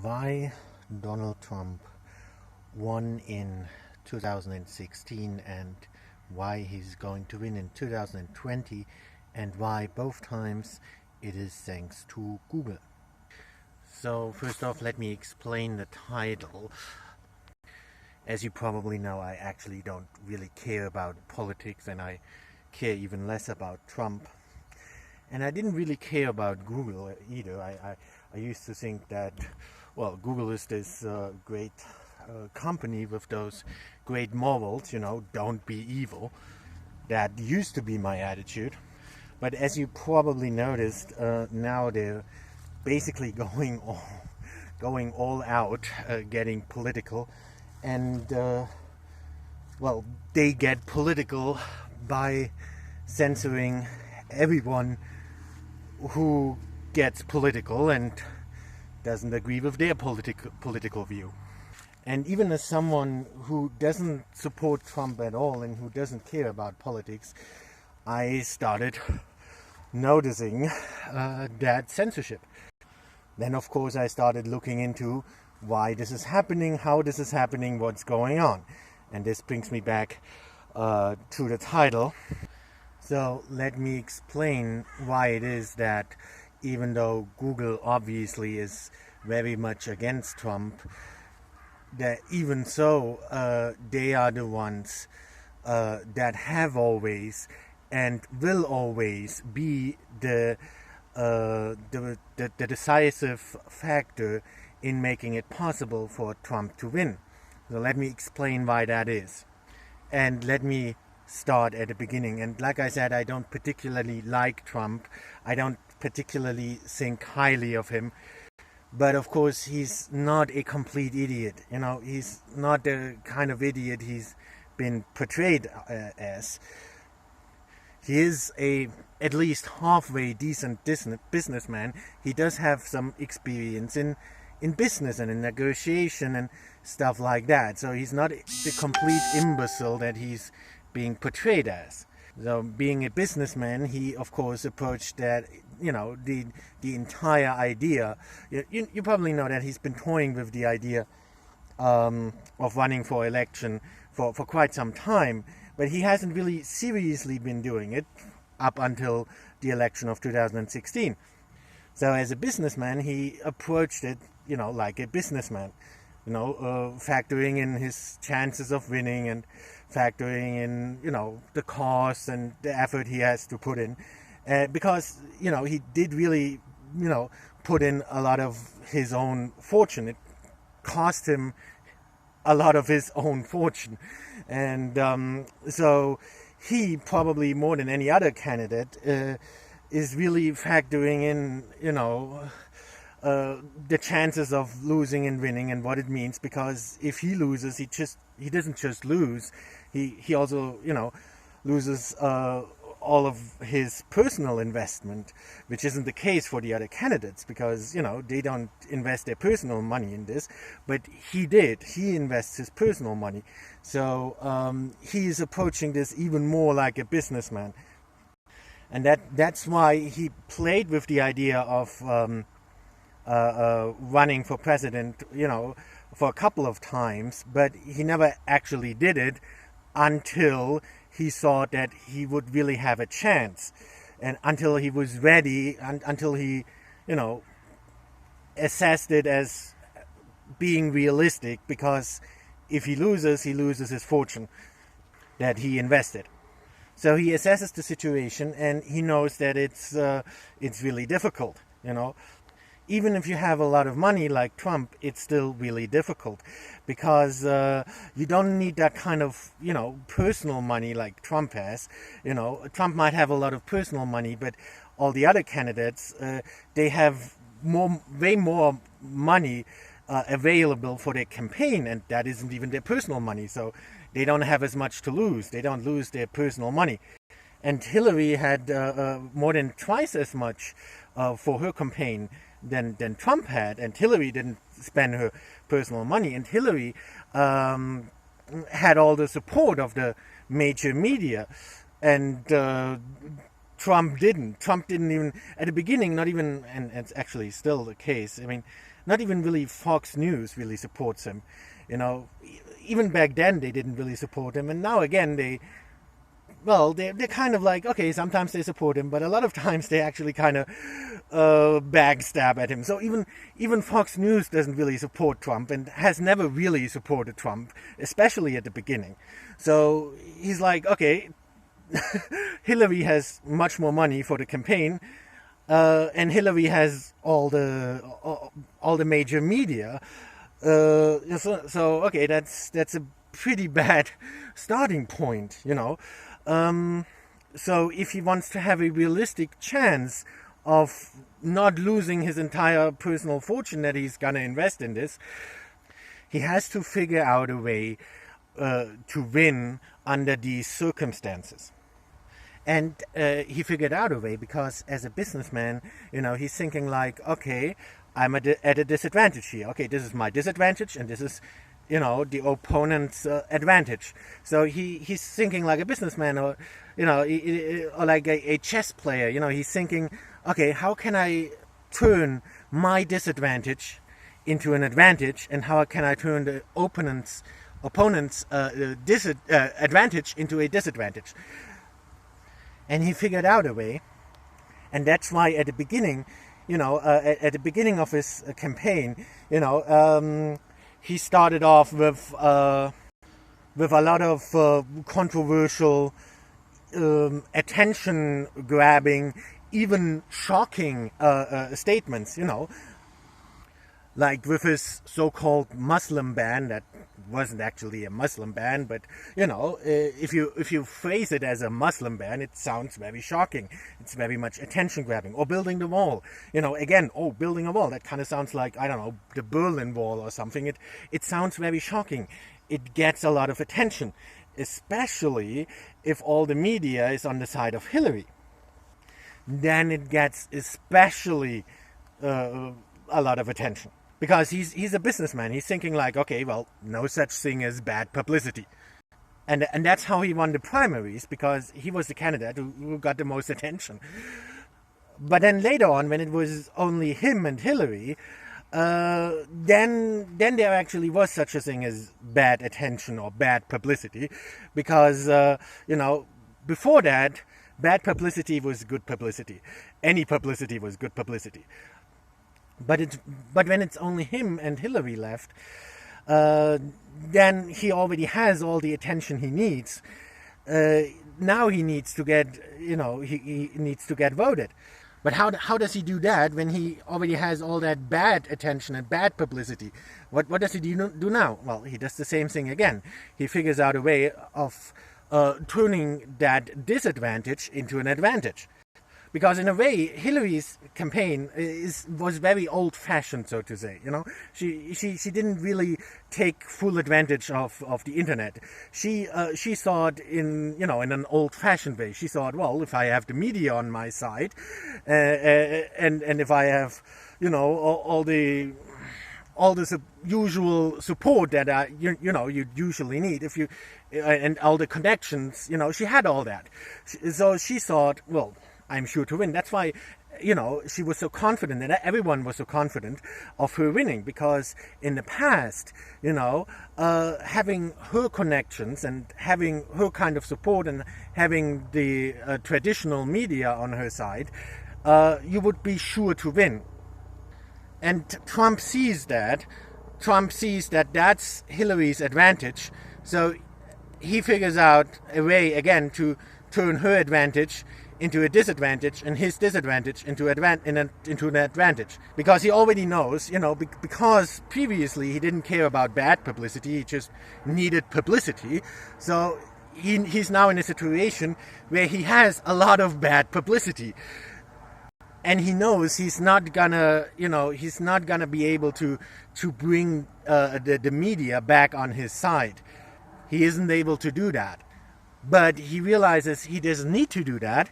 Why Donald Trump won in 2016 and why he's going to win in 2020 and why both times it is thanks to Google. So first off, let me explain the title. As you probably know, I actually don't really care about politics, and I care even less about Trump. And I didn't really care about Google either. I used to think that, well, Google is this great company with those great morals, don't be evil. That used to be my attitude. But as you probably noticed, now they're basically going all out, getting political. And, well, they get political by censoring everyone who gets political and doesn't agree with their political view. And even as someone who doesn't support Trump at all and who doesn't care about politics, I started noticing that censorship. Then, of course, I started looking into why this is happening, how this is happening, what's going on. And this brings me back to the title. So let me explain why it is that even though Google obviously is very much against Trump, that even so, they are the ones that have always and will always be the decisive factor in making it possible for Trump to win. So let me explain why that is. And let me start at the beginning. And like I said, I don't particularly like Trump. I don't particularly think highly of him. But of course, he's not a complete idiot. He's not the kind of idiot he's been portrayed as. He is at least halfway decent businessman. He does have some experience in business and in negotiation and stuff like that. So he's not the complete imbecile that he's being portrayed as. So being a businessman, he of course approached that, the entire idea. You probably know that he's been toying with the idea of running for election for quite some time, but he hasn't really seriously been doing it up until the election of 2016. So as a businessman, he approached it, like a businessman, factoring in his chances of winning and factoring in, the cost and the effort he has to put in. Because, he did really, put in a lot of his own fortune. It cost him a lot of his own fortune. And so he probably more than any other candidate is really factoring in, the chances of losing and winning and what it means, because if he loses, he doesn't just lose, he also loses all of his personal investment, which isn't the case for the other candidates, because they don't invest their personal money in this, but he invests his personal money. So he is approaching this even more like a businessman, and that's why he played with the idea of running for president, for a couple of times, but he never actually did it until he saw that he would really have a chance, and until he was ready, and until he, assessed it as being realistic, because if he loses his fortune that he invested. So he assesses the situation, and he knows that it's really difficult, Even if you have a lot of money like Trump, it's still really difficult, because you don't need that kind of, personal money like Trump has. Trump might have a lot of personal money, but all the other candidates, they have way more money available for their campaign, and that isn't even their personal money. So they don't have as much to lose. They don't lose their personal money. And Hillary had more than twice as much for her campaign than Trump had, and Hillary didn't spend her personal money, and Hillary had all the support of the major media, and Trump didn't. Trump didn't even, at the beginning, not even, and it's actually still the case, I mean, not even really Fox News really supports him. You know, even back then they didn't really support him, and now again they're kind of like, okay, sometimes they support him, but a lot of times they actually kind of backstab at him. So even Fox News doesn't really support Trump and has never really supported Trump, especially at the beginning. So he's like, okay, Hillary has much more money for the campaign, and Hillary has all the major media. So okay, that's a pretty bad starting point, you know. So if he wants to have a realistic chance of not losing his entire personal fortune that he's gonna invest in this, he has to figure out a way to win under these circumstances. And he figured out a way because as a businessman, you know, he's thinking like, okay, I'm at a disadvantage here. Okay, this is my disadvantage and this is, you know, the opponent's advantage. So he's thinking like a businessman, or, you know, or like a chess player. You know, he's thinking, okay, how can I turn my disadvantage into an advantage, and how can I turn the opponent's advantage into a disadvantage? And he figured out a way, and that's why at the beginning, you know, at the beginning of his campaign, you know, he started off with a lot of controversial, attention-grabbing, even shocking statements, you know, like with his so-called Muslim ban that wasn't actually a Muslim ban, but you know, if you phrase it as a Muslim ban, it sounds very shocking. It's very much attention-grabbing. Or building the wall, you know, again, building a wall, that kind of sounds like, I don't know, the Berlin Wall or something. It sounds very shocking. It gets a lot of attention, especially if all the media is on the side of Hillary. Then it gets especially a lot of attention. Because he's a businessman. He's thinking like, okay, well, no such thing as bad publicity. And that's how he won the primaries, because he was the candidate who got the most attention. But then later on, when it was only him and Hillary, then there actually was such a thing as bad attention or bad publicity. Because, you know, before that, bad publicity was good publicity. Any publicity was good publicity. But when it's only him and Hillary left, then he already has all the attention he needs. Now he needs to get, you know, he needs to get voted. But how does he do that when he already has all that bad attention and bad publicity? What does he do now? Well, he does the same thing again. He figures out a way of turning that disadvantage into an advantage. Because in a way, Hillary's campaign was very old-fashioned, so to say. You know, she didn't really take full advantage of the internet. She saw it in an old-fashioned way. She thought, well, if I have the media on my side, and if I have, you know, all the usual support that you usually need, if you and all the connections, you know, she had all that. So she thought, well, I'm sure to win. That's why, you know, she was so confident, and everyone was so confident of her winning, because in the past, you know, having her connections and having her kind of support and having the traditional media on her side, you would be sure to win. And Trump sees that. Trump sees that that's Hillary's advantage. So he figures out a way, again, to turn her advantage into a disadvantage and his disadvantage into an advantage. Because he already knows, you know, because previously he didn't care about bad publicity, he just needed publicity. So he's now in a situation where he has a lot of bad publicity. And he knows he's not gonna be able to bring the media back on his side. He isn't able to do that. But he realizes he doesn't need to do that.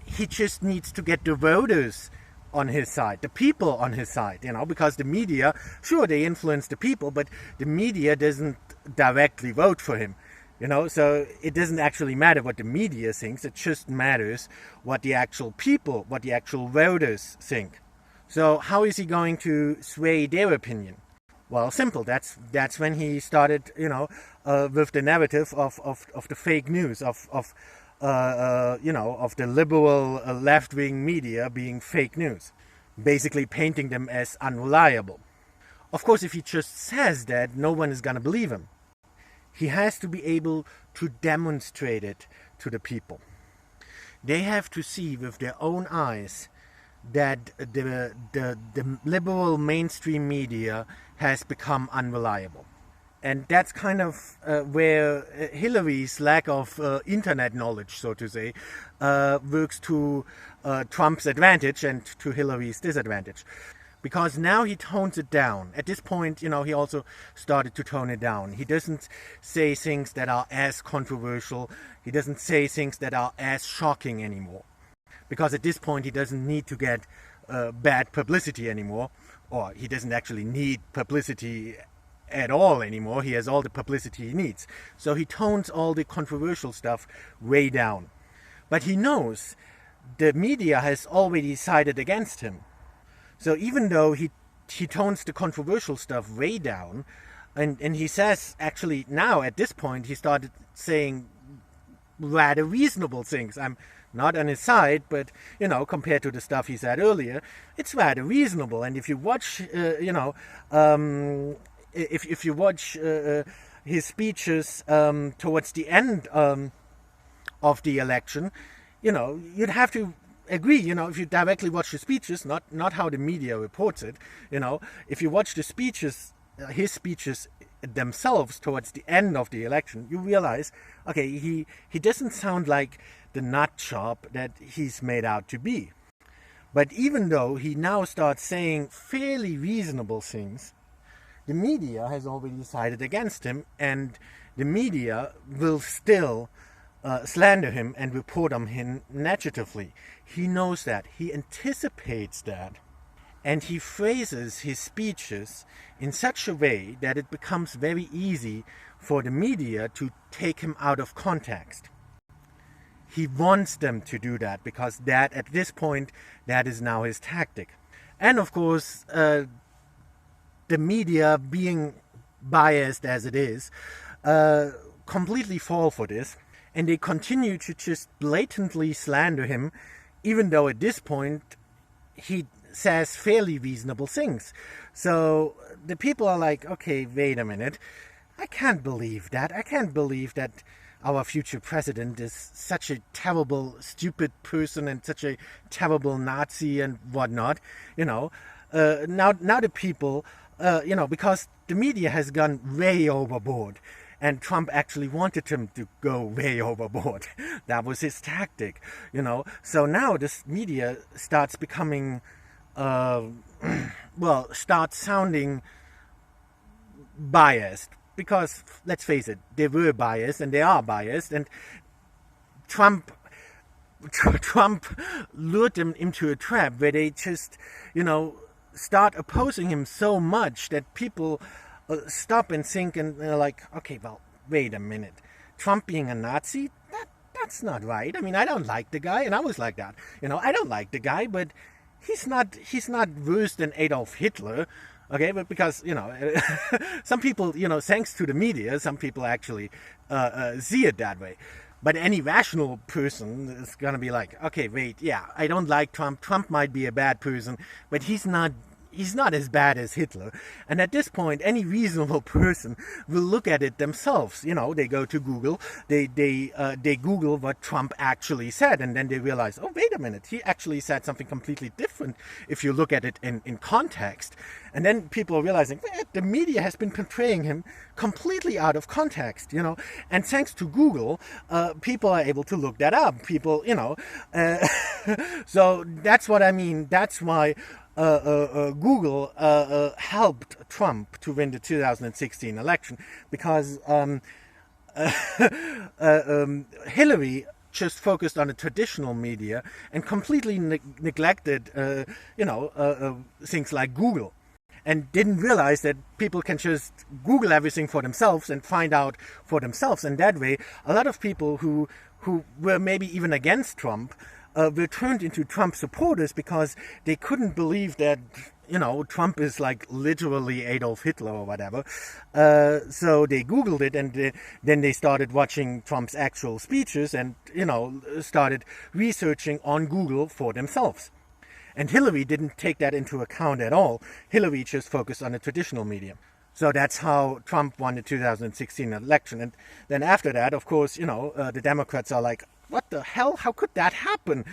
He just needs to get the voters on his side, the people on his side, you know, because the media, sure, they influence the people, but the media doesn't directly vote for him. So it doesn't actually matter what the media thinks. It just matters what the actual people, what the actual voters think. So how is he going to sway their opinion? Well, simple. That's when he started, with the narrative of the fake news, of the liberal left-wing media being fake news, basically painting them as unreliable. Of course, if he just says that, no one is going to believe him. He has to be able to demonstrate it to the people. They have to see with their own eyes that the liberal mainstream media has become unreliable. And that's kind of where Hillary's lack of internet knowledge, so to say, works to Trump's advantage and to Hillary's disadvantage. Because now he tones it down. At this point, he also started to tone it down. He doesn't say things that are as controversial. He doesn't say things that are as shocking anymore. Because at this point, he doesn't need to get bad publicity anymore. Or he doesn't actually need publicity at all anymore. He has all the publicity he needs. So he tones all the controversial stuff way down. But he knows the media has already sided against him. So even though he tones the controversial stuff way down, and he says, actually now at this point, he started saying rather reasonable things. I'm not on his side, but, compared to the stuff he said earlier, it's rather reasonable. And if you watch, if you watch his speeches towards the end of the election, you'd have to agree, if you directly watch the speeches, not how the media reports it, if you watch the speeches, his speeches themselves towards the end of the election, you realize, okay, he doesn't sound like the nut job that he's made out to be. But even though he now starts saying fairly reasonable things, the media has already decided against him, and the media will still slander him and report on him negatively. He knows that. He anticipates that. And he phrases his speeches in such a way that it becomes very easy for the media to take him out of context. He wants them to do that because that, at this point, that is now his tactic. And of course, the media, being biased as it is, completely fall for this. And they continue to just blatantly slander him, even though at this point he says fairly reasonable things. So the people are like, okay, wait a minute. I can't believe that. I can't believe that our future president is such a terrible, stupid person and such a terrible Nazi and whatnot. Now the people, because the media has gone way overboard. And Trump actually wanted him to go way overboard. That was his tactic, So now this media starts becoming, starts sounding biased. Because, let's face it, they were biased and they are biased. And Trump lured them into a trap where they just, start opposing him so much that people stop and think, and they're like, okay, well, wait a minute. Trump being a Nazi? That's not right. I mean, I don't like the guy, and I was like that. I don't like the guy, but he's not worse than Adolf Hitler. Okay, but because, some people, thanks to the media, some people actually see it that way. But any rational person is going to be like, okay, wait, yeah, I don't like Trump. Trump might be a bad person, but he's not as bad as Hitler. And at this point, any reasonable person will look at it themselves. They go to Google, they Google what Trump actually said, and then they realize, oh, wait a minute, he actually said something completely different if you look at it in context. And then people are realizing, the media has been portraying him completely out of context, And thanks to Google, people are able to look that up. People, so that's what I mean. That's why Google helped Trump to win the 2016 election, because Hillary just focused on the traditional media and completely neglected, things like Google. and didn't realize that people can just Google everything for themselves and find out for themselves. And that way, a lot of people who were maybe even against Trump were turned into Trump supporters because they couldn't believe that, Trump is like literally Adolf Hitler or whatever. So they Googled it, and then they started watching Trump's actual speeches and, started researching on Google for themselves. And Hillary didn't take that into account at all. Hillary just focused on the traditional media. So that's how Trump won the 2016 election. And then after that, of course, the Democrats are like, what the hell? How could that happen?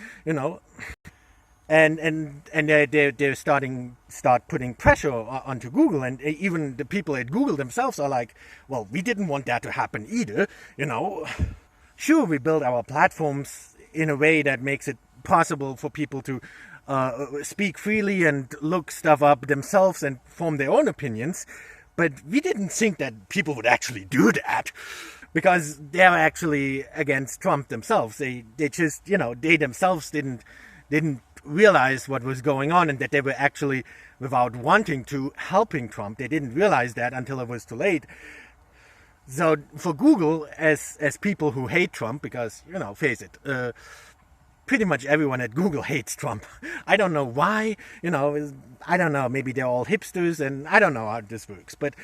And they're start putting pressure onto Google, and even the people at Google themselves are like, well, we didn't want that to happen either. Sure, we build our platforms in a way that makes it possible for people to speak freely and look stuff up themselves and form their own opinions, but we didn't think that people would actually do that. Because they're actually against Trump themselves. They just, they themselves didn't realize what was going on, and that they were actually, without wanting to, helping Trump. They didn't realize that until it was too late. So for Google, as people who hate Trump, because, face it, pretty much everyone at Google hates Trump. I don't know why, I don't know, maybe they're all hipsters, and I don't know how this works, but,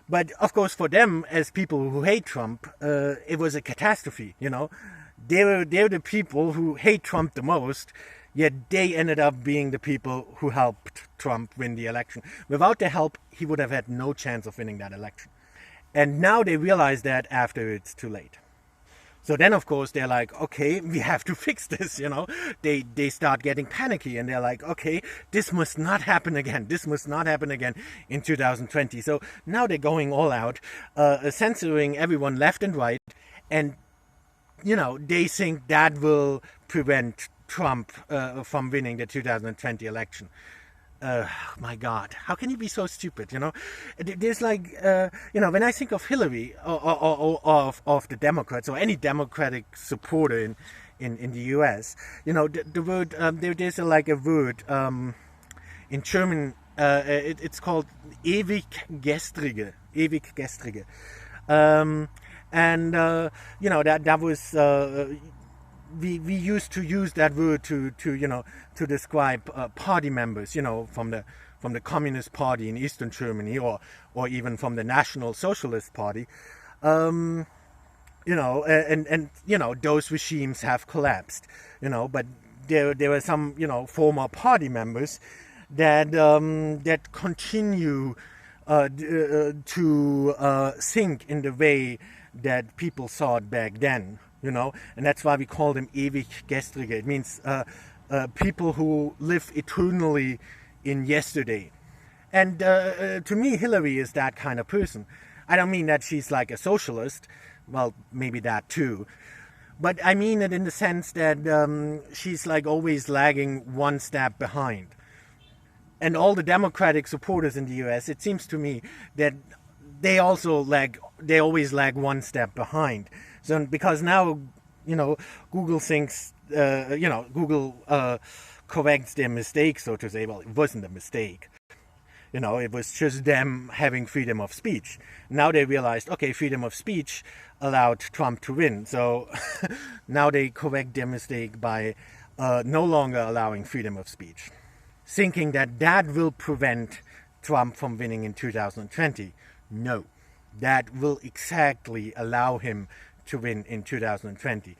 But of course, for them, as people who hate Trump, it was a catastrophe. They're the people who hate Trump the most, yet they ended up being the people who helped Trump win the election. Without their help, he would have had no chance of winning that election. And now they realize that after it's too late. So then, of course, they're like, okay, we have to fix this, They start getting panicky, and they're like, okay, this must not happen again. This must not happen again in 2020. So now they're going all out, censoring everyone left and right. And, they think that will prevent Trump from winning the 2020 election. My God, how can you be so stupid? There's like, when I think of Hillary or of the Democrats or any Democratic supporter in the US, the word, there's a word in German, it's called ewig gestrige. That was, we used to use that word to describe party members, from the Communist Party in Eastern Germany, or even from the National Socialist Party, and those regimes have collapsed, but there were some former party members that continue to think in the way that people thought back then. And that's why we call them ewig gestrige. It means people who live eternally in yesterday. And to me, Hillary is that kind of person. I don't mean that she's like a socialist. Well, maybe that too. But I mean it in the sense that she's like always lagging one step behind. And all the Democratic supporters in the US, it seems to me that they always lag one step behind. So because now, Google thinks, Google corrects their mistake, so to say. Well, it wasn't a mistake. It was just them having freedom of speech. Now they realized, okay, freedom of speech allowed Trump to win. So now they correct their mistake by no longer allowing freedom of speech, thinking that will prevent Trump from winning in 2020. No, that will exactly allow him to win in 2020.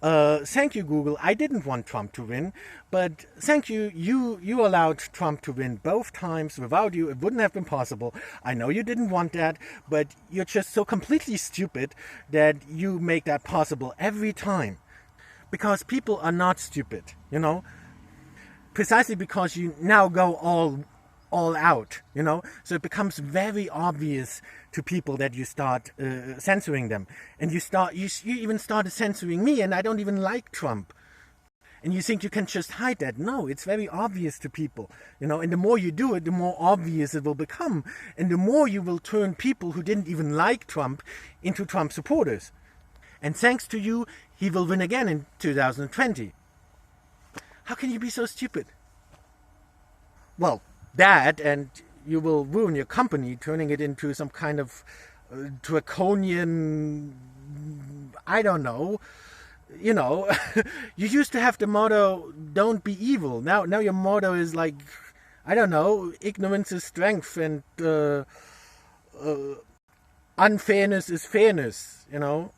Thank you, Google. I didn't want Trump to win, but thank you. You allowed Trump to win both times. Without you, it wouldn't have been possible. I know you didn't want that, but you're just so completely stupid that you make that possible every time. Because people are not stupid, precisely because you now go all out, so it becomes very obvious to people that you start censoring them, and you even started censoring me, and I don't even like Trump, and you think you can just hide that. No, it's very obvious to people, and the more you do it, the more obvious it will become, and the more you will turn people who didn't even like Trump into Trump supporters. And thanks to you, he will win again in 2020. How can you be so stupid? well, that, and you will ruin your company, turning it into some kind of draconian, I don't know. You know, you used to have the motto, don't be evil. Now your motto is like, I don't know, ignorance is strength, and unfairness is fairness, you know.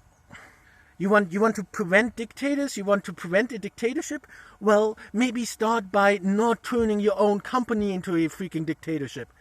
You want to prevent dictators? You want to prevent a dictatorship? Well, maybe start by not turning your own company into a freaking dictatorship.